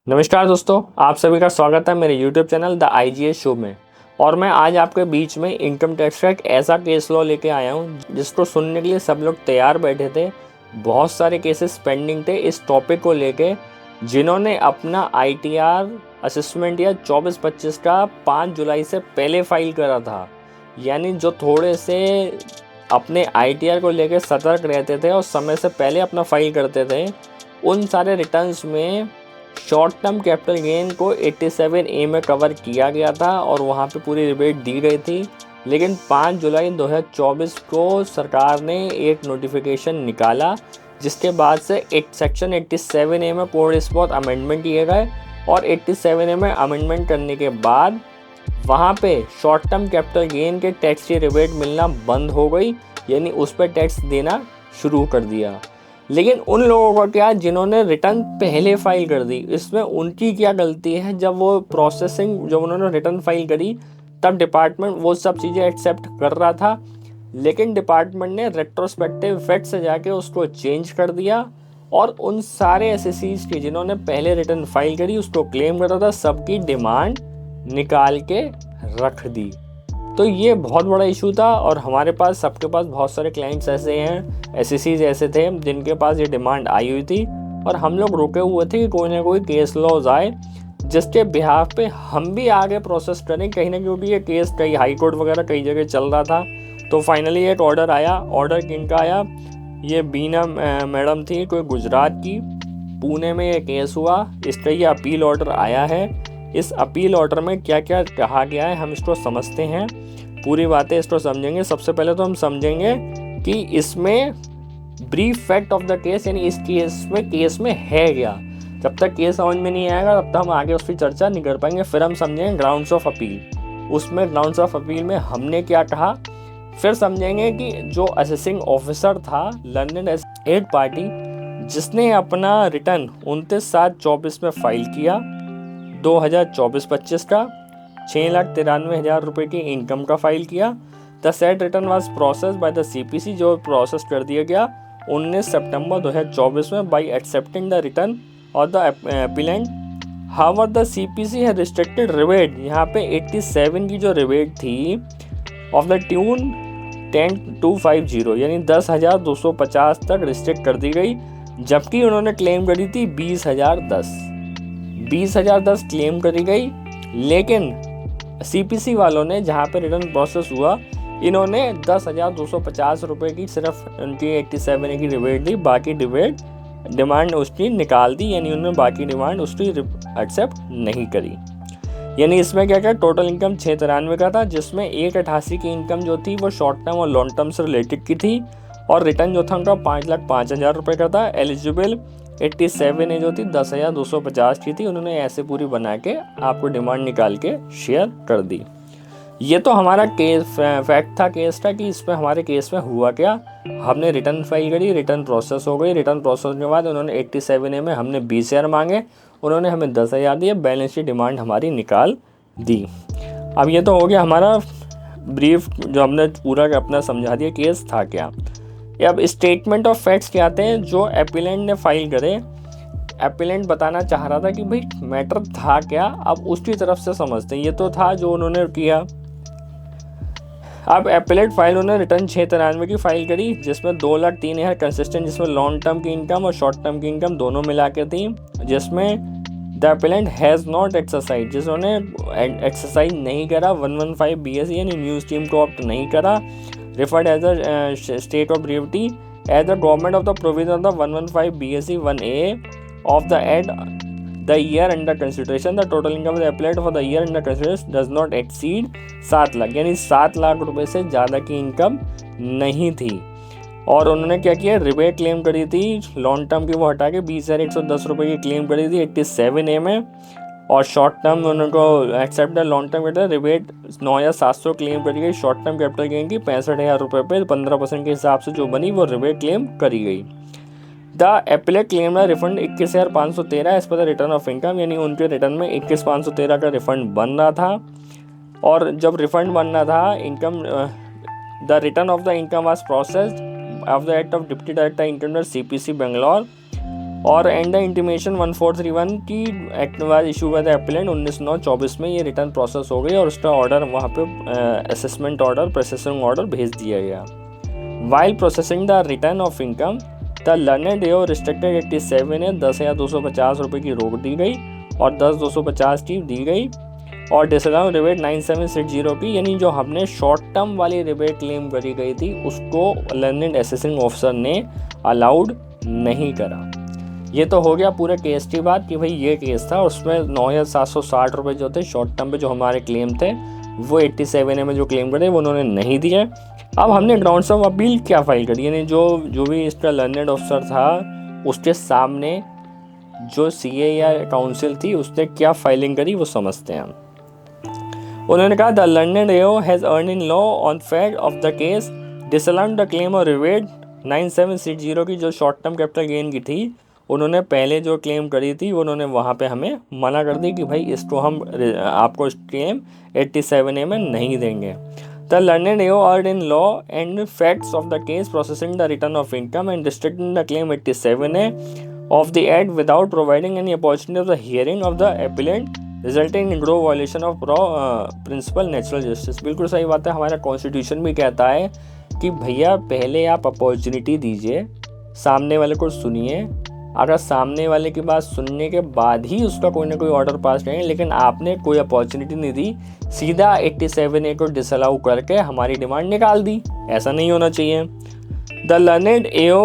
नमस्कार दोस्तों, आप सभी का स्वागत है मेरे YouTube channel the IGS show में। और मैं आज आपके बीच में इनकम टैक्स का एक ऐसा केस लॉ लेके आया हूँ जिसको सुनने के लिए सब लोग तैयार बैठे थे। बहुत सारे केसेस पेंडिंग थे इस टॉपिक को लेके। जिन्होंने अपना ITR असेसमेंट या 24-25 का 5 जुलाई से पहले फाइल करा था, यानी जो थोड़े से अपने ITR को लेके सतर्क रहते थे और समय से पहले अपना फाइल करते थे, उन सारे रिटर्न्स में शॉर्ट टर्म कैपिटल गेन को 87A में कवर किया गया था और वहाँ पे पूरी रिबेट दी गई थी। लेकिन 5 जुलाई 2024 को सरकार ने एक नोटिफिकेशन निकाला जिसके बाद से सेक्शन 87A में कोड स्पॉट अमेंडमेंट किए गए और 87A में अमेंडमेंट करने के बाद वहाँ पे शॉर्ट टर्म कैपिटल गेन के टैक्स की रिबेट मिलना बंद हो गई, यानी उस पर टैक्स देना शुरू कर दिया। लेकिन उन लोगों का क्या जिन्होंने रिटर्न पहले फाइल कर दी, इसमें उनकी क्या गलती है? जब वो प्रोसेसिंग जब उन्होंने रिटर्न फाइल करी तब डिपार्टमेंट वो सब चीज़ें एक्सेप्ट कर रहा था, लेकिन डिपार्टमेंट ने रेट्रोस्पेक्टिव इफेक्ट से जाके उसको चेंज कर दिया और उन सारे एसएससीज की जिन्होंने पहले रिटर्न फाइल करी उसको क्लेम कर रहा था, सबकी डिमांड निकाल के रख दी। तो ये बहुत बड़ा इशू था और हमारे पास सबके पास बहुत सारे क्लाइंट्स ऐसे हैं, एसएससीज ऐसे थे जिनके पास ये डिमांड आई हुई थी और हम लोग रुके हुए थे कि कोई ना कोई केस लॉज आए जिसके बिहाफ पे हम भी आगे प्रोसेस करें कहीं ना, क्योंकि ये केस कई हाई कोर्ट वगैरह कई जगह चल रहा था। तो फाइनली एक ऑर्डर आया। ऑर्डर किनका आया? ये बीना मैडम थी, कोई गुजरात की। पुणे में ये केस हुआ, इसका ये अपील ऑर्डर आया है। इस अपील ऑर्डर में क्या क्या कहा गया है हम इसको समझते हैं, पूरी बातें इसको समझेंगे। सबसे पहले तो हम समझेंगे कि इसमें brief fact of the case, यानी इस केस में है क्या। जब तक केस समझ में नहीं आएगा तब तक हम आगे उसकी चर्चा नहीं कर पाएंगे। फिर हम समझेंगे ग्राउंड्स ऑफ अपील, उसमें ग्राउंड्स ऑफ अपील में हमने क्या कहा। फिर समझेंगे कि जो असेसिंग ऑफिसर था लर्नेड एड पार्टी, जिसने अपना रिटर्न 29/7/24 में फाइल किया 2024-25 का 6,93,000 रुपये की इनकम का फाइल किया। The set return was process by the CPC, जो प्रोसेस कर दिया गया 19 सितंबर 2024 में बाय एक्सेप्टिंग द रिटर्न और the appellant. However the CPC है रिस्ट्रिक्टेड रिबेट, यहाँ पे 87 की जो रिबेट थी ऑफ द ट्यून 10,250, यानी 10,250 तक रिस्ट्रिक्ट कर दी गई, जबकि उन्होंने क्लेम करी थी 20,010 क्लेम करी गई। लेकिन CPC वालों ने जहाँ पे रिटर्न प्रोसेस हुआ, इन्होंने 10,250 रुपये की सिर्फ उनकी 87A की रिबेट दी, बाकी डिमांड उसकी निकाल दी, यानी उन्होंने बाकी डिमांड उसकी एक्सेप्ट नहीं करी। यानी इसमें क्या क्या टोटल इनकम 693 का था, जिसमें 188 की इनकम जो थी वो शॉर्ट टर्म और लॉन्ग टर्म से रिलेटेड की थी और रिटर्न जो था उनका 5,05,000 रुपये का था। एलिजिबल 87A जो थी 10,250 की थी। उन्होंने ऐसे पूरी बना के आपको डिमांड निकाल के शेयर कर दी। ये तो हमारा केस फैक्ट था केस का कि इसमें हमारे केस में हुआ क्या। हमने रिटर्न फाइल करी, रिटर्न प्रोसेस हो गई। रिटर्न प्रोसेस के बाद उन्होंने 87A में हमने 20,000 मांगे, उन्होंने हमें 10,000 दिए, बैलेंस की डिमांड हमारी निकाल दी। अब ये तो हो गया हमारा ब्रीफ, जो हमने पूरा अपना समझा दिया केस था क्या। अब स्टेटमेंट ऑफ फैक्ट्स क्या आते हैं जो एपिलेंट ने फाइल करे। एपिलेंट बताना चाह रहा था कि भाई मैटर था क्या, अब उसकी तरफ से समझते हैं। ये तो था जो उन्होंने किया। अब एपिलेट फाइल उन्होंने रिटर्न 693 की फाइल करी, जिसमें 2,03,000 कंसिस्टेंट, जिसमें लॉन्ग टर्म की इनकम और शॉर्ट टर्म की इनकम दोनों मिला के थी, जिसमें the appellant has not exercise, जिसने एक्सरसाइज नहीं करा 115 BSE, यानी न्यू स्कीम को ऑप्ट नहीं करा, referred as a state of brevity as the government of the provision of the 115 BSE 1A of the add the year under consideration. The total income of the applicant for the year under consideration does not exceed 7 lakh, यानी 7 लाख रुपए से ज़्यादा की income नहीं थी। और उन्होंने क्या किया, रिबेट क्लेम करी थी लॉन्ग टर्म की, वो हटा के 20,110 रुपये की क्लेम करी थी 87A में। और शॉर्ट टर्म उनको except long term capital rebate 9,700 claim करी गई। शॉर्ट टर्म कैपिटल गेन की 65,000 रुपये पे 15% के हिसाब से जो बनी वो रिबेट क्लेम करी गई। The appellate claim refund 21,513 as per the return of income, यानी उनके रिटर्न में 21,513 का रिफंड बन रहा था। और जब रिफंड बन रहा था income, the return of the income was processed of the act of deputy director income CPC Bangalore और एंड द इंटीमेशन 1431 की act was issue bye the appellant 19/9/24 में ये रिटर्न प्रोसेस हो गई और उसका ऑर्डर वहाँ पे असेसमेंट ऑर्डर प्रोसेसिंग ऑर्डर भेज दिया गया। While processing the return of income the learned AO restricted 87 ने 10,250 रुपये की रोक दी गई और 10,250 की दी गई और डिसअलाउ रिबेट 9760 की, यानी जो हमने शॉर्ट टर्म वाली रिबेट क्लेम करी गई थी उसको लर्नेड असेसिंग ऑफिसर ने अलाउड नहीं करा। ये तो हो गया पूरे केस की बात कि भाई ये केस था, उसमें 9,760 रुपये जो थे शॉर्ट टर्म पे जो हमारे क्लेम थे वो 87A में जो क्लेम करे वो उन्होंने नहीं दिया। अब हमने ग्राउंड्स ऑफ अपील क्या फाइल करी, यानी जो भी इसका लर्नेड ऑफिसर था उसके सामने जो सीए या काउंसिल थी उसने क्या फाइलिंग करी वो समझते हैं हम। उन्होंने कहा the learned AO has earn in law on fact of the case disallowed the claim और रिवेट 9760 की जो शॉर्ट टर्म कैपिटल गेन की थी उन्होंने पहले जो क्लेम करी थी उन्होंने वहाँ पे हमें मना कर दी कि भाई इसको हम आपको क्लेम 87A में नहीं देंगे। The learned AO erred in law and facts of the case processing the return of income and districting the claim 87A of the act without providing any opportunity of the hearing of the appellant resulting in grave violation of principal natural justice। बिल्कुल सही बात है, हमारा constitution भी कहता है कि भैया पहले आप अपॉर्चुनिटी दीजिए, सामने वाले को सुनिए, अगर सामने वाले की बात सुनने के बाद ही उसका कोई ना कोई ऑर्डर पास करें, लेकिन आपने कोई अपॉर्चुनिटी नहीं दी, सीधा 87A को डिसअलाउ करके हमारी डिमांड निकाल दी। ऐसा नहीं होना चाहिए। The learned AO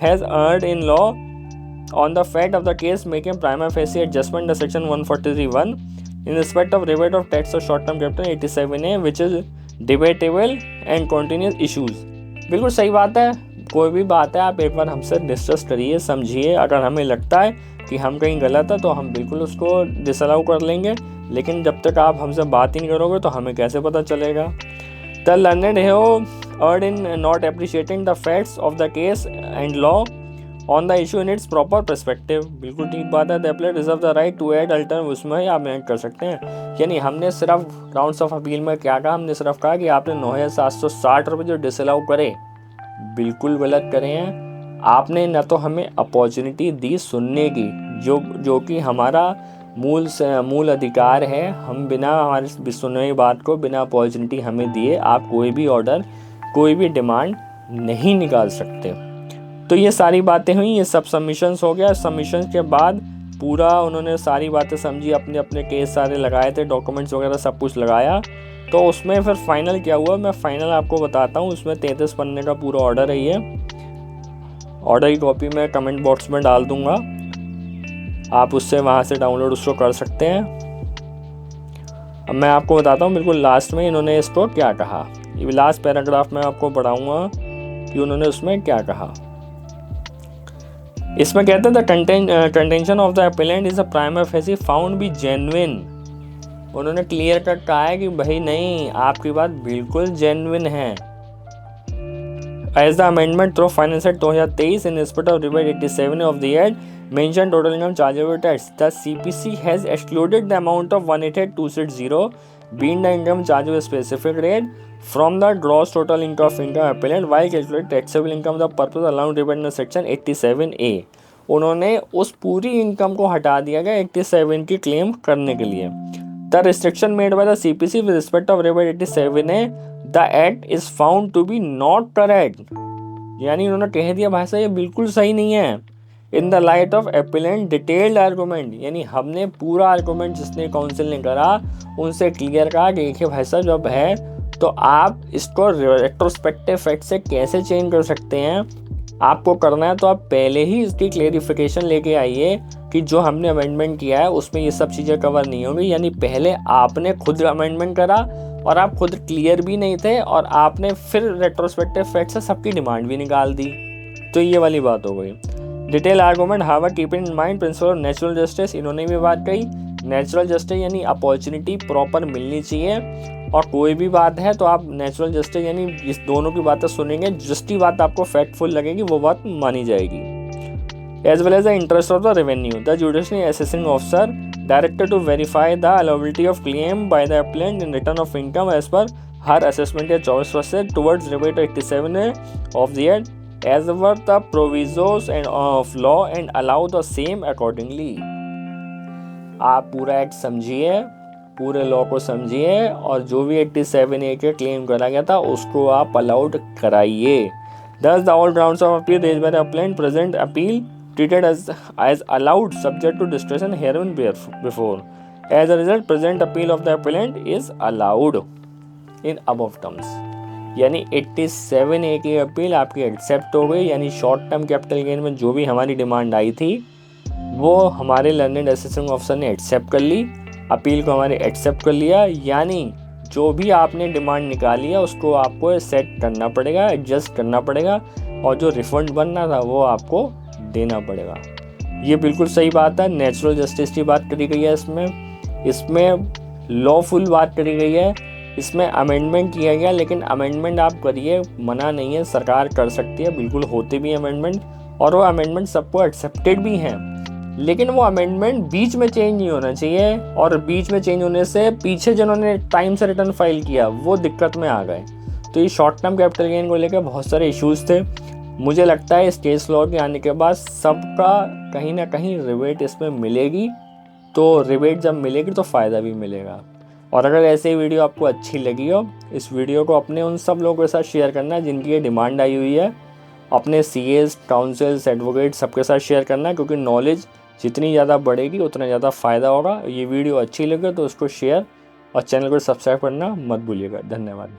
has earned in law on the fact of the case making prima facie adjustment to section 143(1) in respect of rebate of tax or short term capital 87A which is debatable and continuous issues। बिल्कुल सही बात है, कोई भी बात है आप एक बार हमसे डिस्कस करिए, समझिए, अगर हमें लगता है कि हम कहीं गलत है तो हम बिल्कुल उसको डिसअलाउ कर लेंगे, लेकिन जब तक आप हमसे बात ही नहीं करोगे तो हमें कैसे पता चलेगा। The learned have erred in not appreciating the facts of the case and law on the issue in its proper perspective. बिल्कुल ठीक बात है। The appellant reserve the right to add alternative, उसमें आप ऐड कर सकते हैं। यानी हमने सिर्फ ग्राउंड्स ऑफ अपील में क्या कहा, हमने सिर्फ कहा कि आपने 9,760 रुपये जो डिसअलाउ करे बिल्कुल गलत करे हैं। आपने न तो हमें अपॉर्चुनिटी दी सुनने की, जो कि हमारा मूल अधिकार है। हम बिना हमारे सुनने की बात को बिना अपॉर्चुनिटी हमें दिए आप कोई भी ऑर्डर कोई भी डिमांड नहीं निकाल सकते। तो ये सारी बातें हुई, ये सब सबमिशंस हो गया। सबमिशंस के बाद पूरा उन्होंने सारी बातें समझी, अपने अपने केस सारे लगाए थे, डॉक्यूमेंट्स वगैरह सब कुछ लगाया। तो उसमें फिर फाइनल क्या हुआ मैं फाइनल आपको बताता हूँ। उसमें 33 पन्ने का पूरा ऑर्डर है। ये ऑर्डर की कॉपी मैं कमेंट बॉक्स में डाल दूँगा, आप उससे वहाँ से डाउनलोड उसको कर सकते हैं। अब मैं आपको बताता हूँ बिल्कुल लास्ट में इन्होंने इसको क्या कहा। ये लास्ट पैराग्राफ में आपको पढ़ाऊँगा कि उन्होंने उसमें क्या कहा। इसमें कहते हैं the contention of the appellant is a prima facie found be genuine. उन्होंने क्लियर कट कहा है कि भाई नहीं, आपकी बात बिल्कुल जेन्युइन है। As the amendment through finance act 2023 in respect of rebate 87 of the act mention total income chargeable tax the CPC has excluded the amount of 188,260 being the income chargeable specific rate from the gross total income of income appellant while calculating taxable income the purpose allowed rebate in section 87A। उन्होंने उस पूरी income को हटा दिया गया 87 की claim करने के लिए। The restriction made by the CPC with respect of rebate 87A the act is found to be not correct. यानी उन्होंने कह दिया भाई साहब ये बिल्कुल सही नहीं है। In the light of appellant detailed argument, यानी हमने पूरा आर्गूमेंट जिसने काउंसिल ने करा उनसे क्लियर कहा कि देखिए भाई साहब जब है तो आप इसको रेट्रोस्पेक्टिव फैक्ट से कैसे चेंज कर सकते हैं। आपको करना है तो आप पहले ही इसकी क्लेरिफिकेशन लेके आइए कि जो हमने अमेंडमेंट किया है उसमें ये सब चीज़ें कवर नहीं होंगी। यानी पहले आपने खुद अमेंडमेंट करा और आप खुद क्लियर भी नहीं थे और आपने फिर रेट्रोस्पेक्टिव फैक्ट से सबकी डिमांड भी निकाल दी। तो ये वाली बात हो गई। Detail argument however keeping in mind principle of natural justice, इन्होंने भी बात कही। नेचुरल जस्टिस यानी अपॉर्चुनिटी प्रॉपर मिलनी चाहिए, और कोई भी बात है तो आप नेचुरल जस्टिस यानी इस दोनों की बातें सुनेंगे, जिसकी बात आपको फैक्टफुल लगेगी वो बात मानी जाएगी। As well as the interest of the revenue the judiciary assessing officer directed to verify the allowability of claim by the appellant in return of income as per her assessment या 24% towards rebate 87 of the act as per the provisos and of law and allow the same accordingly। आप पूरा act समझिए, पूरे law को समझिए और जो भी 87A के क्लेम करा गया था उसको आप अलाउड कराइए। Thus the all grounds of appeal raised by the appellant present appeal treated as allowed subject to discretion herein before। As a result present appeal of the appellant is allowed in above terms। यानी 87A की appeal आपकी accept हो गई, यानी short term capital gain में जो भी हमारी डिमांड आई थी वो हमारे लर्नेड असेसिंग ऑफिसर ने एक्सेप्ट कर ली, अपील को हमारे एक्सेप्ट कर लिया। यानी जो भी आपने डिमांड निकाली है उसको आपको सेट करना पड़ेगा, एडजस्ट करना पड़ेगा और जो रिफंड बनना था वो आपको देना पड़ेगा। ये बिल्कुल सही बात है। नेचुरल जस्टिस की बात करी गई है, इसमें लॉफुल बात करी गई है, इसमें अमेंडमेंट किया गया। लेकिन अमेंडमेंट आप करिए, मना नहीं है, सरकार कर सकती है, बिल्कुल होते भी अमेंडमेंट और वो अमेंडमेंट सबको एक्सेप्टेड भी हैं। लेकिन वो अमेंडमेंट बीच में चेंज नहीं होना चाहिए और बीच में चेंज होने से पीछे जिन्होंने टाइम से रिटर्न फाइल किया वो दिक्कत में आ गए। तो ये शॉर्ट टर्म कैपिटल गेन को लेकर बहुत सारे इश्यूज़ थे। मुझे लगता है इस केस लॉ के आने के बाद सबका कहीं ना कहीं रिबेट इसमें मिलेगी, तो रिबेट जब मिलेगी तो फ़ायदा भी मिलेगा। और अगर ऐसे वीडियो आपको अच्छी लगी हो, इस वीडियो को अपने उन सब लोगों के साथ शेयर करना जिनकी ये डिमांड आई हुई है, अपने सीएस, काउंसिल्स, एडवोकेट सबके साथ शेयर करना, क्योंकि नॉलेज जितनी ज़्यादा बढ़ेगी उतना ज़्यादा फ़ायदा होगा। ये वीडियो अच्छी लगे तो उसको शेयर और चैनल को सब्सक्राइब करना मत भूलिएगा। धन्यवाद।